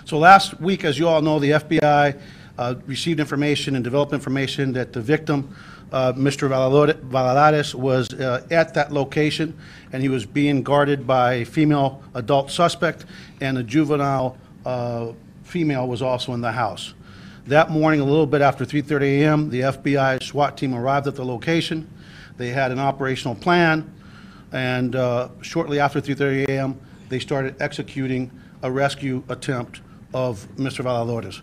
So last week, as you all know, the FBI received information and developed information that the victim, Mr. Viladares, was at that location, and he was being guarded by a female adult suspect, and a juvenile female was also in the house. That morning, a little bit after 3:30 a.m., the FBI SWAT team arrived at the location. They had an operational plan, and shortly after 3:30 a.m., they started executing a rescue attempt of Mr. Viladares.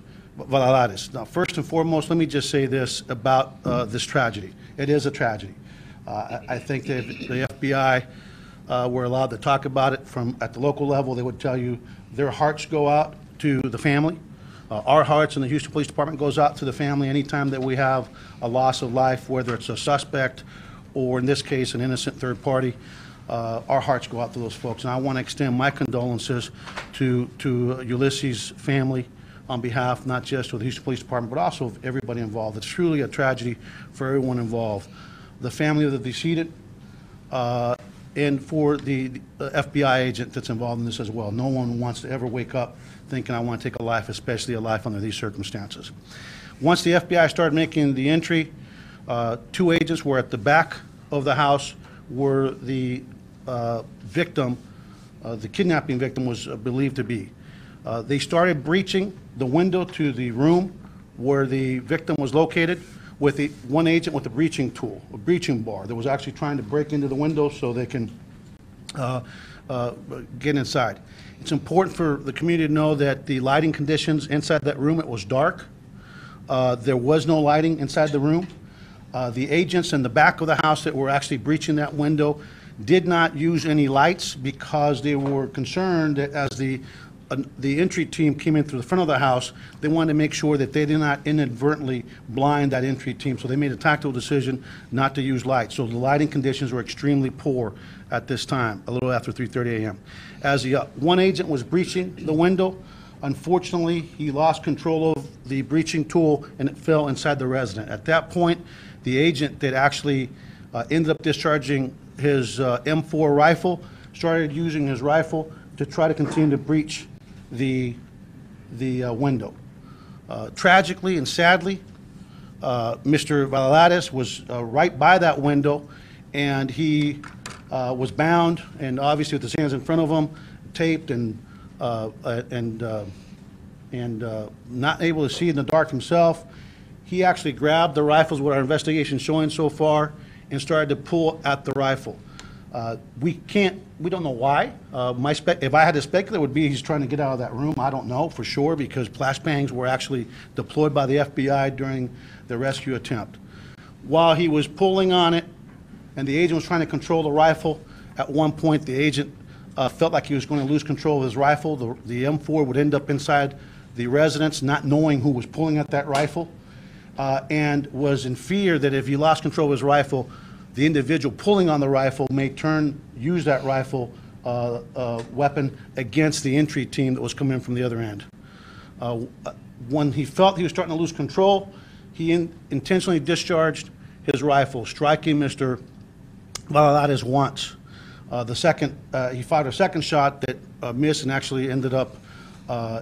Now, first and foremost, let me just say this about this tragedy. It is a tragedy. I think that if the FBI were allowed to talk about it at the local level, they would tell you their hearts go out to the family. Our hearts in the Houston Police Department goes out to the family anytime that we have a loss of life, whether it's a suspect or, in this case, an innocent third party. Our hearts go out to those folks, and I want to extend my condolences to Ulises' family on behalf not just of the Houston Police Department, but also of everybody involved. It's truly a tragedy for everyone involved. The family of the decedent, and for the FBI agent that's involved in this as well. No one wants to ever wake up thinking, I want to take a life, especially a life under these circumstances. Once the FBI started making the entry, two agents were at the back of the house where the victim, the kidnapping victim, was believed to be. They started breaching the window to the room where the victim was located with one agent with a breaching tool, a breaching bar, that was actually trying to break into the window so they can get inside. It's important for the community to know that the lighting conditions inside that room, it was dark. There was no lighting inside the room. The agents in the back of the house that were actually breaching that window did not use any lights because they were concerned that as the entry team came in through the front of the house, they wanted to make sure that they did not inadvertently blind that entry team. So they made a tactical decision not to use lights. So the lighting conditions were extremely poor at this time, a little after 3:30 a.m. As the one agent was breaching the window, unfortunately, he lost control of the breaching tool and it fell inside the resident. At that point, the agent that actually ended up discharging his M4 rifle started using his rifle to try to continue to breach the window. Tragically and sadly, Mr. Viladares was right by that window, and he was bound, and obviously with his hands in front of him, taped and not able to see in the dark himself. He actually grabbed the rifles, what our investigation is showing so far, and started to pull at the rifle. We don't know why. If I had to speculate, it would be he's trying to get out of that room. I don't know for sure, because flashbangs were actually deployed by the FBI during the rescue attempt. While he was pulling on it and the agent was trying to control the rifle, at one point the agent felt like he was going to lose control of his rifle. The M4 would end up inside the residence, not knowing who was pulling at that rifle, and was in fear that if he lost control of his rifle, the individual pulling on the rifle may use that rifle weapon against the entry team that was coming in from the other end. When he felt he was starting to lose control, he intentionally discharged his rifle, striking Mr. Viladares once. He fired a second shot that missed and actually ended up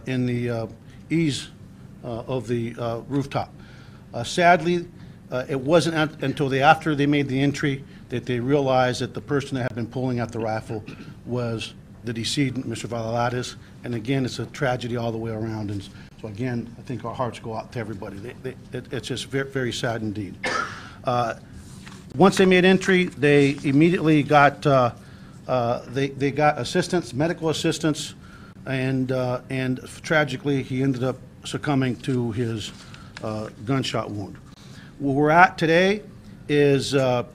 in the eaves of the rooftop. Sadly, it wasn't until after they made the entry that they realized that the person that had been pulling at the rifle was the decedent, Mr. Viladares. And again, it's a tragedy all the way around. And so again, I think our hearts go out to everybody. It's just very, very sad indeed. Once they made entry, they immediately got they got assistance, medical assistance, and tragically he ended up succumbing to his gunshot wound. Where we're at today is our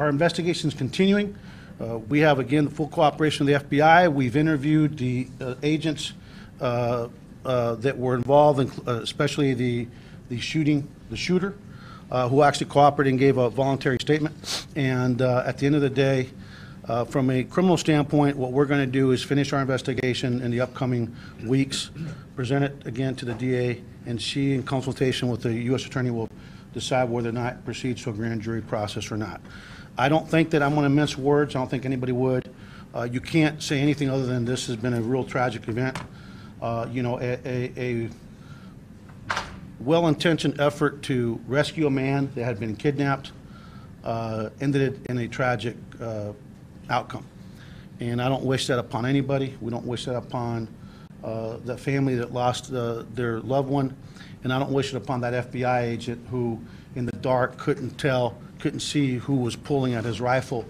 investigation is continuing. We have, again, the full cooperation of the FBI. We've interviewed the agents that were involved, especially the shooter, who actually cooperated and gave a voluntary statement. And at the end of the day, from a criminal standpoint, what we're going to do is finish our investigation in the upcoming weeks, present it again to the DA, and she, in consultation with the U.S. Attorney, will decide whether or not it proceeds to a grand jury process or not. I don't think that I'm going to mince words. I don't think anybody would. You can't say anything other than this has been a real tragic event. You know, a well-intentioned effort to rescue a man that had been kidnapped ended in a tragic outcome. And I don't wish that upon anybody. We don't wish that upon the family that lost their loved one. And I don't wish it upon that FBI agent who, in the dark, couldn't see who was pulling at his rifle.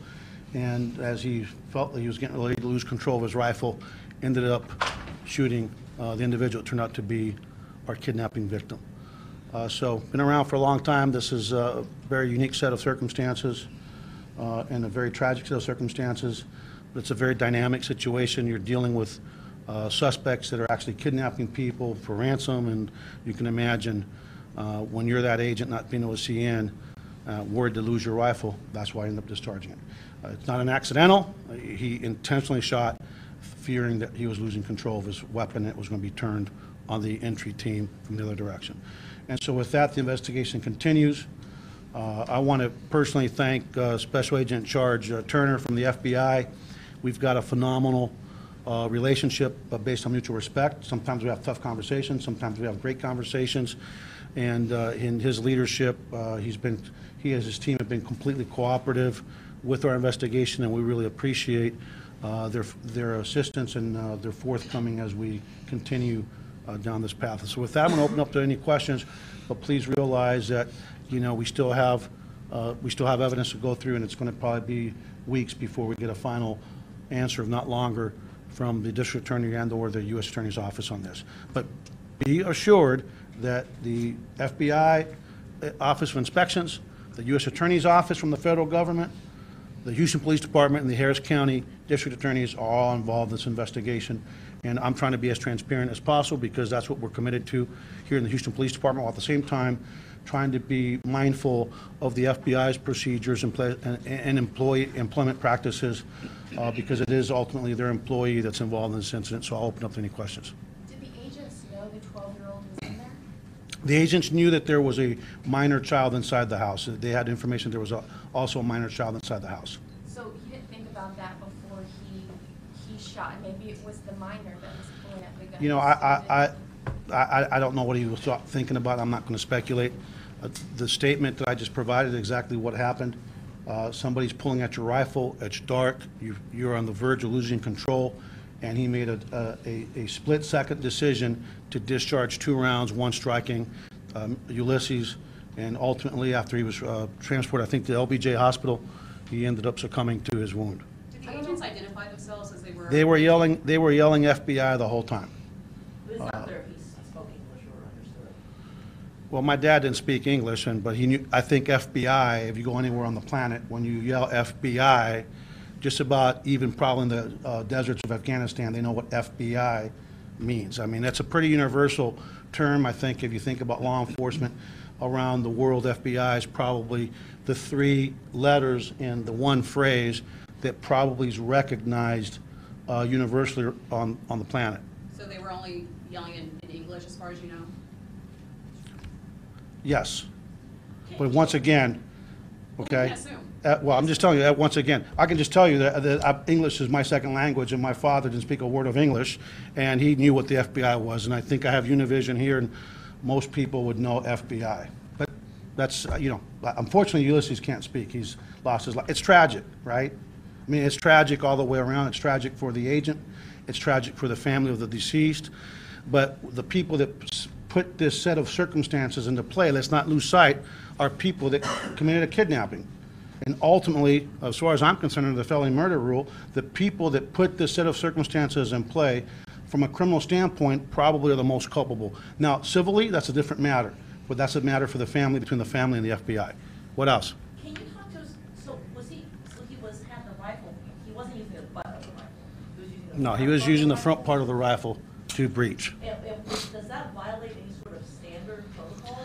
And as he felt that he was getting ready to lose control of his rifle, ended up shooting the individual that turned out to be our kidnapping victim. So, been around for a long time. This is a very unique set of circumstances and a very tragic set of circumstances. But it's a very dynamic situation. You're dealing with suspects that are actually kidnapping people for ransom, and you can imagine when you're that agent not being able to see in, worried to lose your rifle, that's why I ended up discharging it. It's not an accidental. He intentionally shot, fearing that he was losing control of his weapon. It was going to be turned on the entry team from the other direction. And so with that, the investigation continues. I want to personally thank Special Agent in Charge Turner from the FBI. We've got a phenomenal relationship based on mutual respect. Sometimes we have tough conversations, sometimes we have great conversations. And in his leadership, he as his team have been completely cooperative with our investigation, and we really appreciate their assistance and their forthcoming as we continue down this path. So with that, I'm going to open up to any questions, but please realize that, you know, we still have evidence to go through, and it's going to probably be weeks before we get a final answer, if not longer, from the district attorney and/or the U.S. Attorney's Office on this. But be assured that the FBI Office of Inspections, the U.S. Attorney's Office from the federal government, the Houston Police Department, and the Harris County District Attorneys are all involved in this investigation. And I'm trying to be as transparent as possible because that's what we're committed to here in the Houston Police Department, while at the same time trying to be mindful of the FBI's procedures and employment practices because it is ultimately their employee that's involved in this incident. So I'll open up to any questions. Did the agents know the 12-year-old was in there? The agents knew that there was a minor child inside the house. They had information there was also a minor child inside the house. So he didn't think about that before he shot. Maybe it was the minor that was pulling at the gun. You know, I don't know what he was thinking about. I'm not going to speculate. The statement that I just provided is exactly what happened. Somebody's pulling at your rifle. It's dark. You're on the verge of losing control, and he made a split-second decision to discharge 2 rounds, one striking Ulises, and ultimately, after he was transported, I think, to LBJ Hospital, he ended up succumbing to his wound. Did the agents identify themselves as they were? They were yelling FBI the whole time. It's not clear if he spoke English or understood. Well, my dad didn't speak English, but he knew. I think FBI, if you go anywhere on the planet, when you yell FBI, just about even probably in the deserts of Afghanistan, they know what FBI means. I mean, that's a pretty universal term. I think if you think about law enforcement around the world, FBI is probably the 3 letters in the one phrase that probably is recognized universally on the planet. So they were only yelling in English, as far as you know? Yes. But once again, okay? Well, I'm just telling you, once again, I can just tell you that English is my second language, and my father didn't speak a word of English, and he knew what the FBI was, and I think I have Univision here, and most people would know FBI. But that's, you know, unfortunately, Ulises can't speak. He's lost his life. It's tragic, right? I mean, it's tragic all the way around. It's tragic for the agent. It's tragic for the family of the deceased. But the people that put this set of circumstances into play, let's not lose sight, are people that committed a kidnapping. And ultimately, as far as I'm concerned, under the felony murder rule, the people that put this set of circumstances in play, from a criminal standpoint, probably are the most culpable. Now, civilly, that's a different matter, but that's a matter for the family, between the family and the FBI. What else? Can you talk to us? So had the rifle. He wasn't using the butt of the rifle. He was using the No, he was using the front part of the rifle to breach. And does that violate any sort of standard protocol?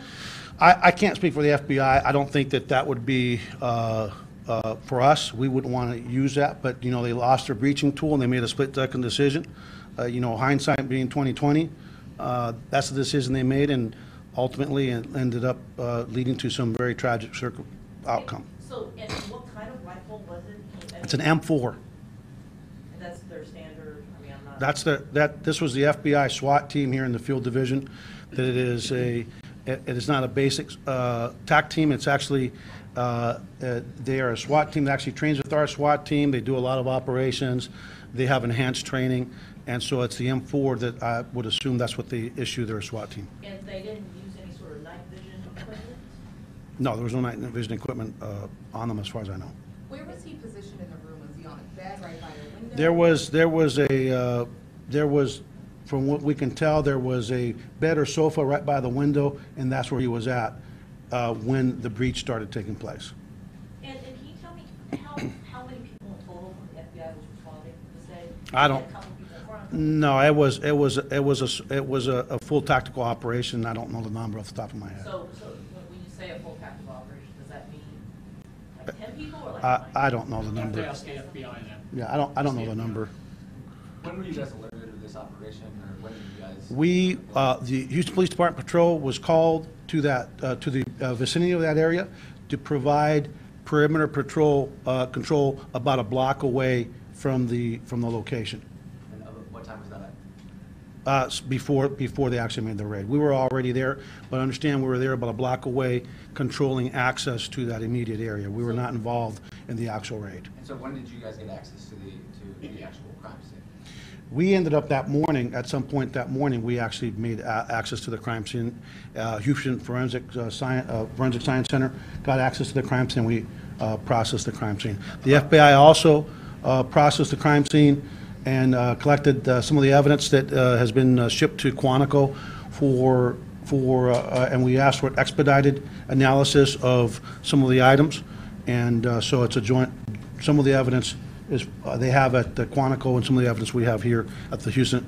I can't speak for the FBI. I don't think that would be for us. We wouldn't want to use that, but, you know, they lost their breaching tool and they made a split-second decision. You know, hindsight being 20/20, that's the decision they made, and ultimately it ended up leading to some very tragic outcome. So, and what kind of rifle was it? It's an M4. And that's their standard. I mean, I'm not. This was the FBI SWAT team here in the Field Division. That it is not a basic TAC team. It's actually, they are a SWAT team that actually trains with our SWAT team. They do a lot of operations. They have enhanced training. And so it's the M4 that I would assume that's what they issue their SWAT team. And they didn't use any sort of night vision equipment? No, there was no night vision equipment on them as far as I know. Where was he positioned in the room? Was he on a bed right by the window? There was, from what we can tell, there was a bed or sofa right by the window, and that's where he was at when the breach started taking place. And can you tell me how many people in total from the FBI was responding this day? I don't- You had a couple people in front. No, it was a full tactical operation. I don't know the number off the top of my head. So when you say a full tactical operation, does that mean like 10 people or like I don't know the Have to number. ask the FBI then. Yeah, I don't know the number. When were you guys alerted of this operation, or when did you guys? We, the Houston Police Department Patrol was called to to the vicinity of that area to provide perimeter patrol control about a block away from the location. And what time was that at? Before they actually made the raid. We were already there, but understand we were there about a block away, controlling access to that immediate area. We were not involved in the actual raid. And so when did you guys get access to the actual crime scene? We ended up that morning, at some point that morning, we actually made access to the crime scene. Houston Forensic Science Center got access to the crime scene. We processed the crime scene. The FBI also processed the crime scene and collected some of the evidence that has been shipped to Quantico and we asked for expedited analysis of some of the items. And so it's a joint, some of the evidence is they have at the Quantico and some of the evidence we have here at the Houston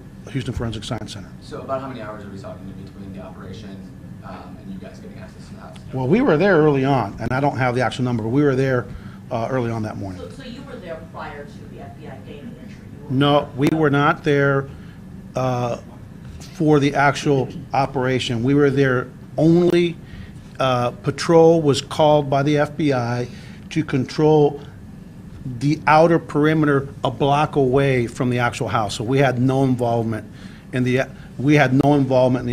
Forensic Science Center. So about how many hours are we talking in between the operation and you guys getting access to the house? Well, we were there early on, and I don't have the actual number, but we were there early on that morning. So you were there prior to the FBI gaining entry? No, we were not there for the actual operation. We were there only, patrol was called by the FBI to control the outer perimeter a block away from the actual house. So we had no involvement in the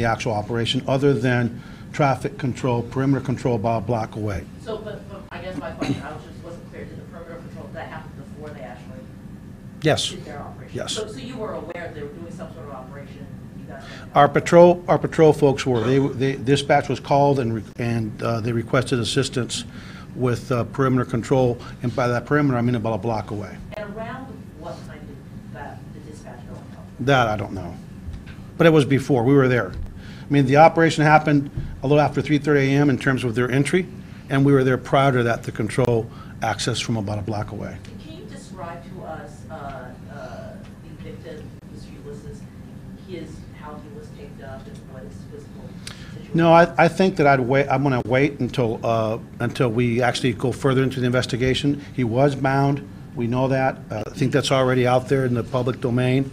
actual operation other than traffic control, perimeter control about a block away. So, but I guess my question, wasn't clear, did the perimeter patrol, that happened before they actually Yes. did their operation? Yes. So you were aware they were doing some sort of operation, you guys? Our patrol folks were. Dispatch was called and they requested assistance with perimeter control, and by that perimeter, I mean about a block away. And around what time did the dispatch go out? That I don't know, but it was before. We were there. I mean, the operation happened a little after 3:30 a.m. in terms of their entry, and we were there prior to that to control access from about a block away. Can you describe to us the victim, Mr. Ulises, how he was picked up and what his physical situation? No, I think that I'm going to wait until we actually go further into the investigation. He was bound. We know that. I think that's already out there in the public domain.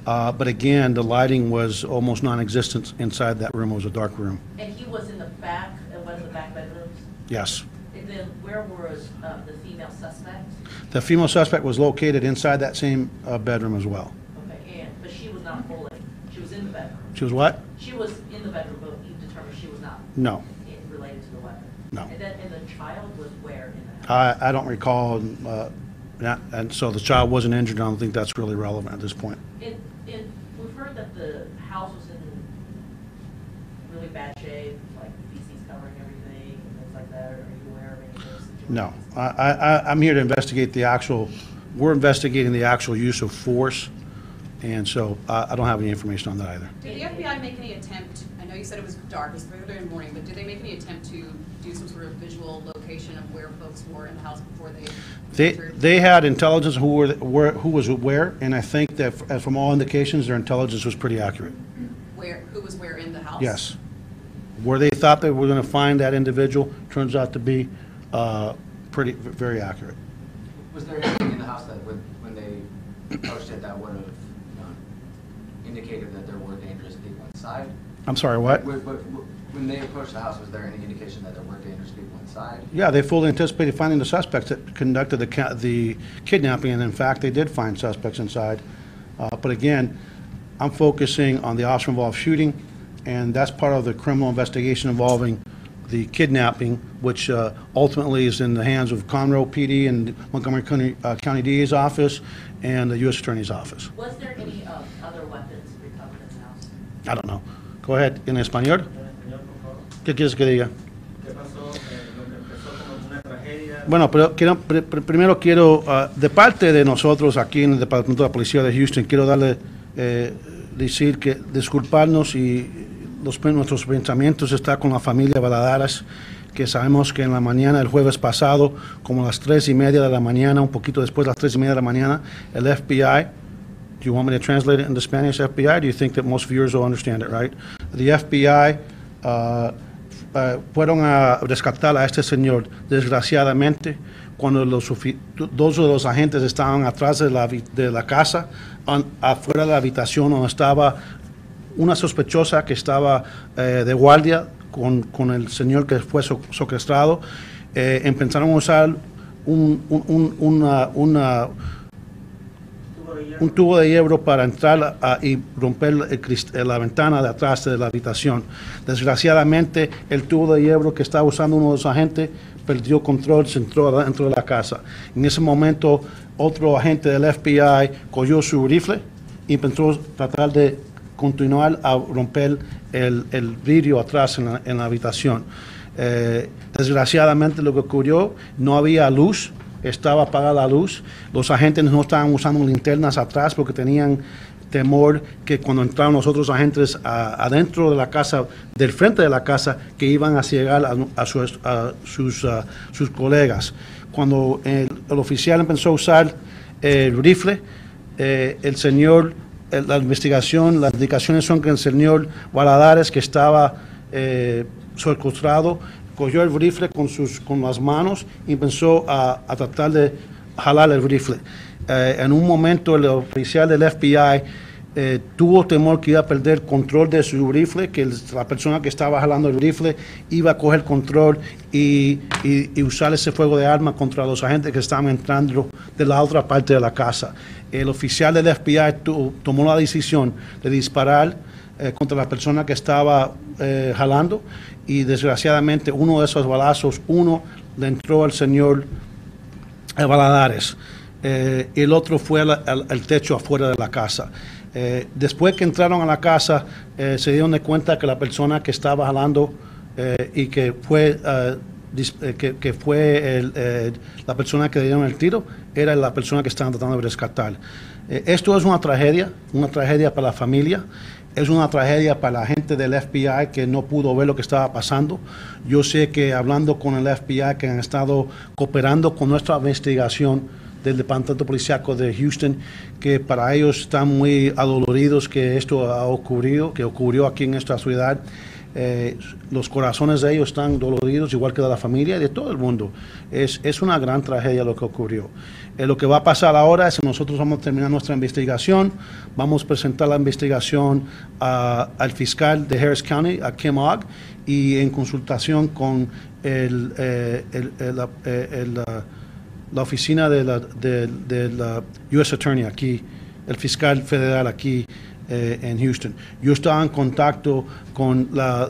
But again, the lighting was almost non-existent inside that room. It was a dark room. And he was in the back, one of the back bedrooms? Yes. And then where was the female suspect? The female suspect was located inside that same bedroom as well. Okay, but she was not fully, she was in the bedroom. She was what? She was in the bedroom, but you determined she was not No. related to the weapon? No. And the child was where in the house? I don't recall, and so the child wasn't injured. I don't think that's really relevant at this point. We've heard that the house was in really bad shape, like feces covering everything and things like that. Are you aware of any of those situations? No. I'm here to investigate we're investigating the actual use of force, and so I don't have any information on that either. Did the FBI make any attempt, I know you said it was dark, it was 3:30 in the morning, but did they make any attempt to do some sort of visual location of where folks were in the house before they entered? They had intelligence who was where, and I think that from all indications, their intelligence was pretty accurate. Who was where in the house? Yes. Where they thought they were going to find that individual turns out to be very accurate. Was there anything in the house that when they approached it that would have indicated that there were dangerous people inside? I'm sorry, what? When they approached the house, was there any indication that there were dangerous people inside? Yeah, they fully anticipated finding the suspects that conducted the kidnapping, and in fact, they did find suspects inside. But again, I'm focusing on the officer-involved shooting, and that's part of the criminal investigation involving the kidnapping, which ultimately is in the hands of Conroe PD and Montgomery County DA's office and the U.S. Attorney's office. Was there any other weapons recovered in the house? I don't know. Go ahead. ¿En español? En español, por favor. ¿Qué quieres que diga? ¿Qué pasó? Lo que empezó como una tragedia. Bueno, pero primero quiero, de parte de nosotros aquí en el Departamento de la Policía de Houston, quiero decir que disculparnos y nuestros pensamientos están con la familia Viladares, que sabemos que en la mañana, el jueves pasado, como a las 3:30 de la mañana, un poquito después de las 3:30 de la mañana, el FBI, do you want me to translate it into Spanish, FBI? Do you think that most viewers will understand it, right? The FBI fueron a rescatar a este señor. Desgraciadamente, cuando dos de los agentes estaban atrás de la casa, afuera de la habitación donde estaba una sospechosa que estaba de guardia con el señor que fue secuestrado, empezaron a usar un tubo de hierro para entrar y romper la ventana de atrás de la habitación. Desgraciadamente, el tubo de hierro que estaba usando uno de los agentes perdió control, se entró dentro de la casa. En ese momento, otro agente del FBI cogió su rifle y empezó a tratar de continuar a romper el vidrio atrás en la habitación. Desgraciadamente, lo que ocurrió, no había luz. Estaba apagada la luz, los agentes no estaban usando linternas atrás porque tenían temor que cuando entraron los otros agentes adentro de la casa, del frente de la casa, que iban a ciegar a sus colegas. Cuando el oficial empezó a usar el rifle, las indicaciones son que el señor Viladares, que estaba secuestrado, cogió el rifle con las manos y empezó a tratar de jalar el rifle. En un momento el oficial del FBI tuvo temor que iba a perder control de su rifle, que la persona que estaba jalando el rifle iba a coger control y usar ese fuego de arma contra los agentes que estaban entrando de la otra parte de la casa. El oficial del FBI tomó la decisión de disparar contra la persona que estaba jalando, y desgraciadamente uno de esos balazos, le entró al señor Viladares, el otro fue al techo afuera de la casa. Después que entraron a la casa, se dieron de cuenta que la persona que estaba jalando y que fue la persona que dieron el tiro, era la persona que estaban tratando de rescatar. Esto es una tragedia para la familia. Es una tragedia para la gente del FBI que no pudo ver lo que estaba pasando. Yo sé que hablando con el FBI, que han estado cooperando con nuestra investigación del Departamento Policíaco de Houston, que para ellos están muy adoloridos que esto que ocurrió aquí en esta ciudad. Los corazones de ellos están doloridos, igual que de la familia y de todo el mundo. Es una gran tragedia lo que ocurrió. Lo que va a pasar ahora es que nosotros vamos a terminar nuestra investigación, vamos a presentar la investigación al fiscal de Harris County, a Kim Ogg, y en consultación con la oficina de la U.S. Attorney aquí, el fiscal federal aquí en Houston. Yo estaba en contacto con la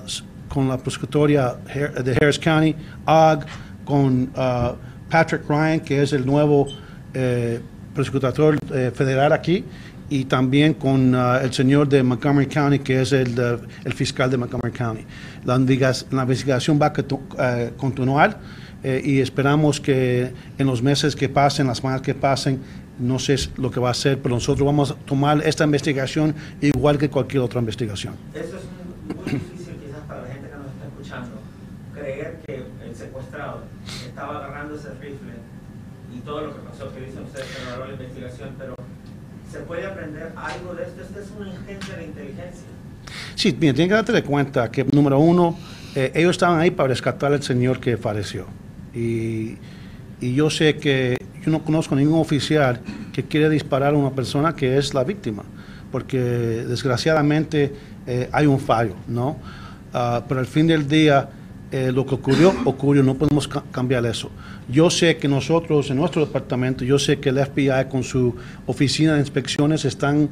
prosecutoria de Harris County, Ogg, con Patrick Ryan, que es el nuevo prosecutor federal aquí, y también con el señor de Montgomery County, que es el fiscal de Montgomery County. La investigación va a continuar y esperamos que en los meses que pasen, las semanas que pasen, no sé lo que va a hacer, pero nosotros vamos a tomar esta investigación igual que cualquier otra investigación. Eso es muy difícil quizás para la gente que nos está escuchando, creer que el secuestrado estaba agarrando ese rifle y todo lo que pasó, que dicen ustedes que no la investigación, pero ¿se puede aprender algo de esto? Este es un agente de inteligencia. Sí, bien, tienen que darte cuenta que, número uno, ellos estaban ahí para rescatar al señor que falleció. Y yo sé que yo no conozco ningún oficial que quiere disparar a una persona que es la víctima, porque desgraciadamente hay un fallo, ¿no? Pero al fin del día, lo que ocurrió, no podemos cambiar eso. Yo sé que nosotros, en nuestro departamento, yo sé que el FBI con su oficina de inspecciones están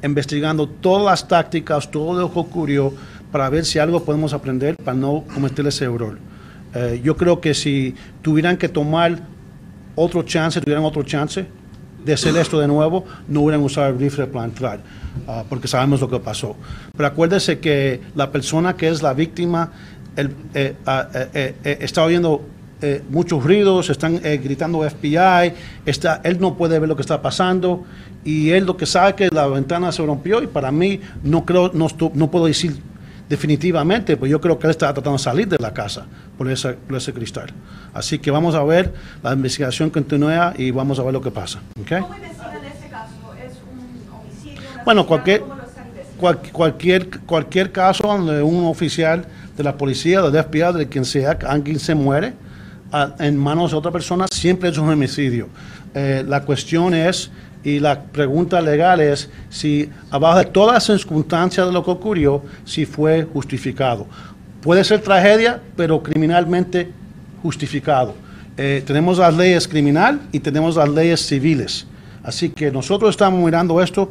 investigando todas las tácticas, todo lo que ocurrió, para ver si algo podemos aprender para no cometer ese error. Yo creo que si tuvieran que tomar tuvieran otro chance de hacer esto de nuevo, no hubieran usado el rifle para entrar, porque sabemos lo que pasó. Pero acuérdese que la persona que es la víctima está oyendo muchos ruidos, están gritando FBI, él no puede ver lo que está pasando, y él lo que sabe es que la ventana se rompió, y para mí no puedo decir definitivamente, pues yo creo que él está tratando de salir de la casa por ese cristal. Así que vamos a ver, la investigación continúa y vamos a ver lo que pasa. ¿Okay? ¿Cómo investigan ese caso? ¿Es un homicidio? Bueno, ¿Cómo lo están investigando? cualquier caso donde un oficial de la policía, del FBI, de quien sea, alguien se muere en manos de otra persona, siempre es un homicidio. La cuestión es, y la pregunta legal es, si abajo de todas las circunstancias de lo que ocurrió, si fue justificado. Puede ser tragedia, pero criminalmente justificado. Tenemos las leyes criminal y tenemos las leyes civiles. Así que nosotros estamos mirando esto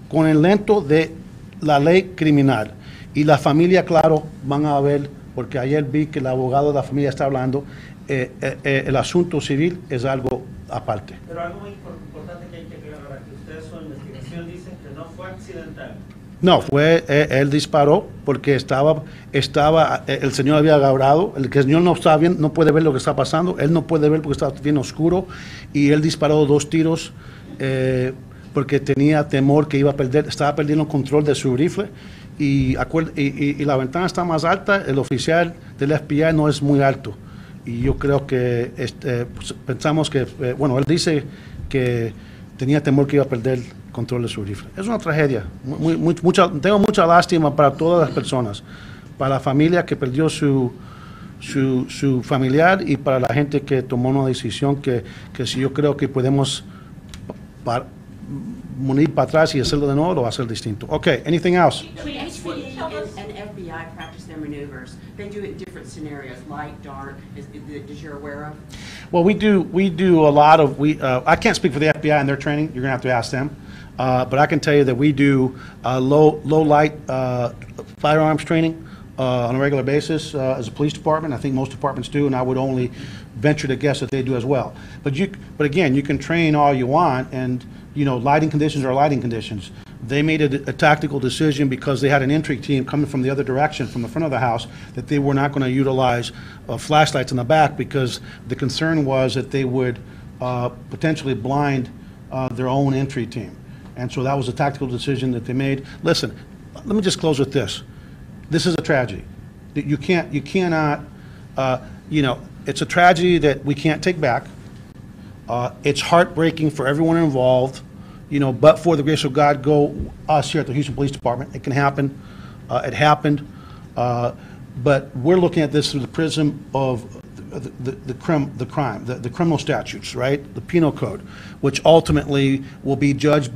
con el lente de la ley criminal. Y la familia, claro, van a ver, porque ayer vi que el abogado de la familia está hablando, el asunto civil es algo aparte. Pero algo muy importante que hay que aclarar, que ustedes su investigación dicen que no fue accidental. No, él disparó porque el señor había agarrado, el señor no estaba bien, no puede ver lo que está pasando, él no puede ver porque está bien oscuro, y él disparó 2 tiros porque tenía temor que estaba perdiendo el control de su rifle, y la ventana está más alta, el oficial del FBI no es muy alto, y yo creo que pues, pensamos que, él dice que tenía temor que iba a perder el control de su rifle. Es una tragedia. Tengo mucha lástima para todas las personas, para la familia que perdió su familiar, y para la gente que tomó una decisión que si yo creo que podemos ir para atrás y hacerlo de nuevo, lo va a hacer distinto. Okay, anything else? HPD and FBI practice their maneuvers. They do it in different scenarios, light, dark, as you're aware of. Well, we do a lot of, I can't speak for the FBI and their training, you're gonna have to ask them. But I can tell you that we do low light firearms training on a regular basis as a police department. I think most departments do, and I would only venture to guess that they do as well. But again, you can train all you want, and lighting conditions are lighting conditions. They made a tactical decision because they had an entry team coming from the other direction, from the front of the house, that they were not going to utilize flashlights in the back, because the concern was that they would potentially blind their own entry team. And so that was a tactical decision that they made. Listen, let me just close with this. This is a tragedy. You cannot, it's a tragedy that we can't take back. It's heartbreaking for everyone involved. But for the grace of God, us here at the Houston Police Department, it can happen. It happened. But we're looking at this through the prism of the crime, the criminal statutes, right? The penal code, which ultimately will be judged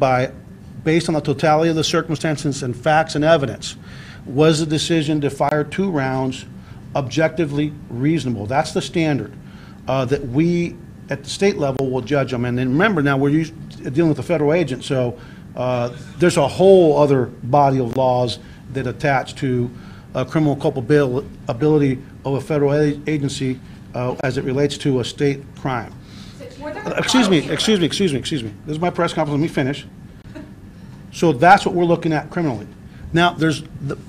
based on the totality of the circumstances and facts and evidence. Was the decision to fire 2 rounds objectively reasonable? That's the standard that we at the state level will judge them. And then remember, now we're dealing with a federal agent, so there's a whole other body of laws that attach to criminal culpability of a federal agency as it relates to a state crime. Excuse me. This is my press conference. Let me finish. So that's what we're looking at criminally. Now,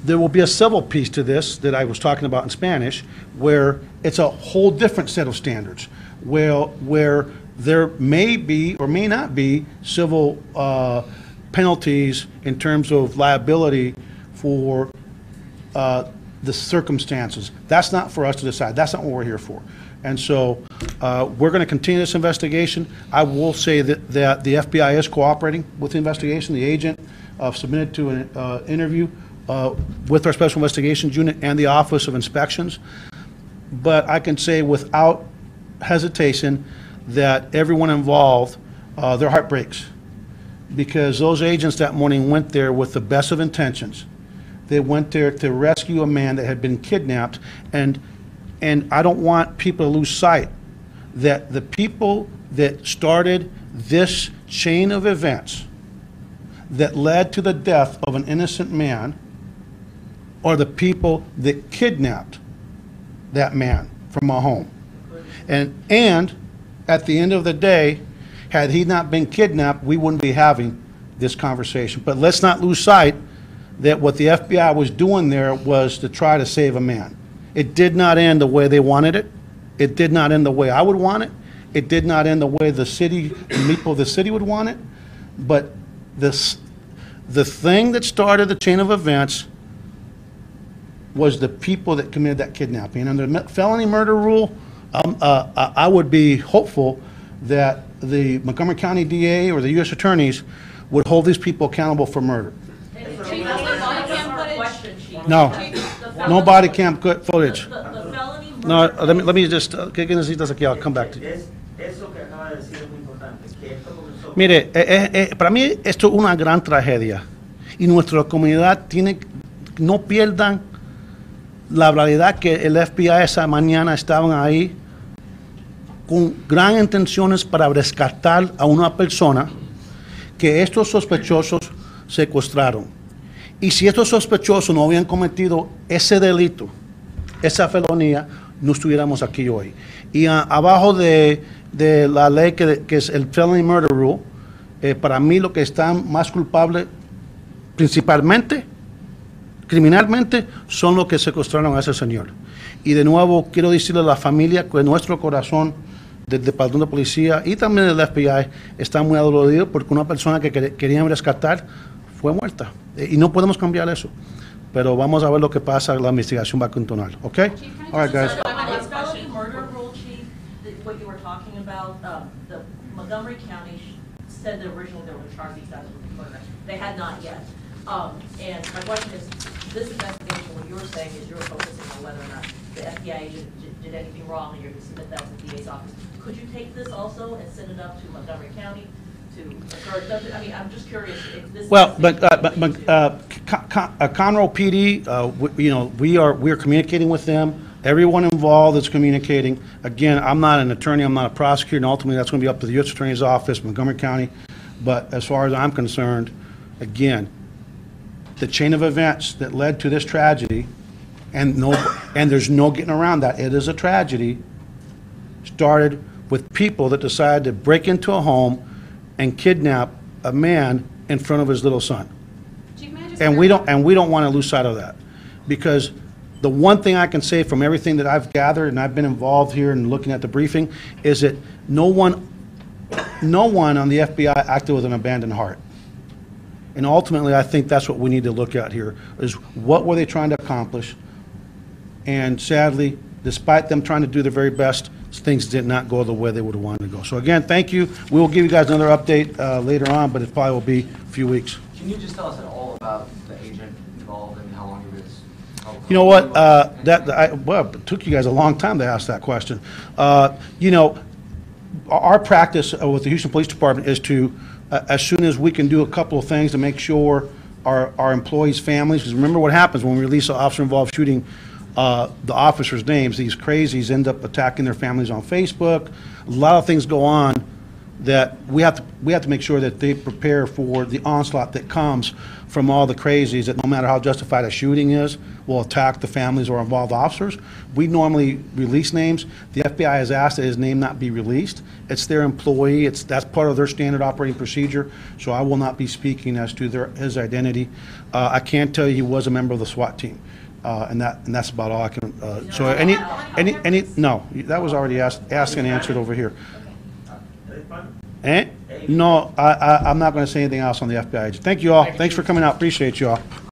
there will be a civil piece to this that I was talking about in Spanish, where it's a whole different set of standards, where there may be or may not be civil penalties in terms of liability for the circumstances. That's not for us to decide. That's not what we're here for. And so we're going to continue this investigation. I will say that the FBI is cooperating with the investigation. The agent submitted to an interview with our Special Investigations Unit and the Office of Inspections. But I can say without hesitation that everyone involved, their heart breaks, because those agents that morning went there with the best of intentions. They went there to rescue a man that had been kidnapped, and And I don't want people to lose sight that the people that started this chain of events that led to the death of an innocent man are the people that kidnapped that man from a home. And at the end of the day, had he not been kidnapped, we wouldn't be having this conversation. But let's not lose sight that what the FBI was doing there was to try to save a man. It did not end the way they wanted it. It did not end the way I would want it. It did not end the way the city, the people of the city would want it. But the thing that started the chain of events was the people that committed that kidnapping. And under the felony murder rule, I would be hopeful that the Montgomery County DA or the U.S. attorneys would hold these people accountable for murder. Chief, that's the body cam footage? Question, Chief. No, The no body cam footage. The felony No, murder. let me just, ¿qué necesitas aquí? I'll come back to you. Eso que acaba de decir es muy importante, que esto comenzó. Mire, para mí esto es una gran tragedia y nuestra comunidad no pierdan la realidad que el FBI esa mañana estaban ahí con gran intenciones para rescatar a una persona que estos sospechosos secuestraron. Y si estos sospechosos no habían cometido ese delito, esa felonía, no estuviéramos aquí hoy. Y abajo de la ley que es el felony murder rule, para mí lo que están más culpables principalmente, criminalmente, son los que secuestraron a ese señor. Y de nuevo quiero decirle a la familia que nuestro corazón del Departamento de Policía y también del FBI está muy adolorido porque una persona que querían rescatar fue muerta. Y no podemos cambiar eso. Pero vamos a ver lo que pasa, la investigación va a continuar. ¿Ok? All right, guys. The felony murder rule, Chief, what you were talking about, the Montgomery County said that originally they were going to charge these guys with murder. They had not yet. And my question is, this investigation, what you're saying is you're focusing on whether or not the FBI agent did anything wrong and you're going to submit that to the DA's office. Could you take this also and send it up to Montgomery County I mean, I'm just curious if this. Well, Conroe PD, we are communicating with them. Everyone involved is communicating. Again, I'm not an attorney, I'm not a prosecutor, and ultimately that's going to be up to the U.S. Attorney's Office, Montgomery County. But as far as I'm concerned, again, the chain of events that led to this tragedy, and there's no getting around that, it is a tragedy, started with people that decided to break into a home and kidnap a man in front of his little son. Chief, may I just And we don't want to lose sight of that, because the one thing I can say from everything that I've gathered, and I've been involved here and looking at the briefing, is that no one on the FBI acted with an abandoned heart. And ultimately, I think that's what we need to look at here, is what were they trying to accomplish? And sadly, despite them trying to do their very best, things did not go the way they would have wanted to go. So again, thank you. We will give you guys another update later on, but it probably will be a few weeks. Can you just tell us at all about the agent involved and how long he was? You know what? Well, it took you guys a long time to ask that question. Our practice with the Houston Police Department is to, as soon as we can do a couple of things to make sure our employees' families, because remember what happens when we release an officer-involved shooting, the officers' names, these crazies end up attacking their families on Facebook. A lot of things go on that we have to make sure that they prepare for the onslaught that comes from all the crazies that, no matter how justified a shooting is, will attack the families or involved officers. We normally release names. The FBI has asked that his name not be released. It's their employee. That's part of their standard operating procedure. So I will not be speaking as to his identity. I can tell you he was a member of the SWAT team. And that's about all I can. So no, that was already asked and answered over here. No, I'm not going to say anything else on the FBI agent. Thank you all. Thanks for coming out. Appreciate you all.